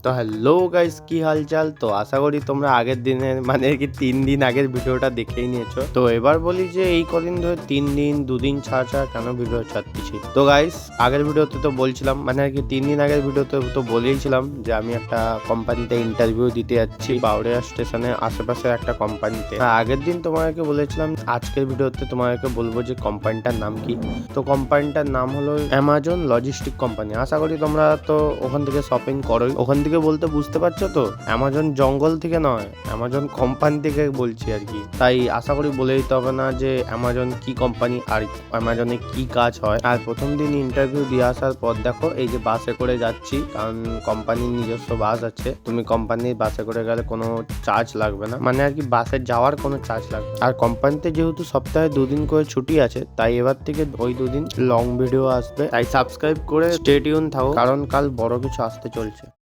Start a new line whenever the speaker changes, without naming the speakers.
তো hello guys, কি হালচাল? তো আশা করি তোমরা আগের দিনের মানে কি 3 দিন আগের ভিডিওটা দেখেই নিয়েছো। তো এবার বলি যে এই কদিন ধরে 3 দিন 2 দিন ছাড়া ছাড়া কেন ভিডিও ছাড়তেছি। তো গাইস, আগের ভিডিওতে তো বলছিলাম মানে আর কি 3 দিন আগের ভিডিওতে তো বলেইছিলাম যে আমি একটা কোম্পানিতে ইন্টারভিউ দিতে যাচ্ছি বাউরিয়া স্টেশনের আশেপাশে একটা কোম্পানিতে। আগের দিন তোমাকে বলেছিলাম আজকের ভিডিওতে তোমাকে বলবো যে কোম্পানিটার নাম কি। তো কোম্পানিটার নাম হলো অ্যামাজন লজিস্টিক কোম্পানি। আশা করি তোমরা তো ওখান থেকে শপিং করোই। ওখান থেকে বলতে বুঝতে পারছো তো, অ্যামাজন জঙ্গল থেকে নয়, অ্যামাজন কোম্পানি থেকে বলছি আর কি। তাই আশা করি বলে দিতে হবে না যে অ্যামাজন কি কোম্পানি আর অ্যামাজনে কি কাজ হয়। আর প্রথম দিন ইন্টারভিউ দিয়ে আসার পর দেখো এই যে বাসে করে যাচ্ছি, কারণ কোম্পানির নিজস্ব বাস আছে। তুমি কোম্পানির বাসে করে গেলে কোনো চার্জ লাগবে না, মানে আর কি বাসে যাওয়ার কোনো চার্জ লাগবে না। আর কোম্পানিতে যেহেতু সপ্তাহে 2 দিন করে ছুটি আছে, তাই এবার থেকে ওই 2 দিন লং ভিডিও আসবে। তাই সাবস্ক্রাইব করে স্টে টিউন থাকো, কারণ কাল বড় কিছু আসতে চলছে।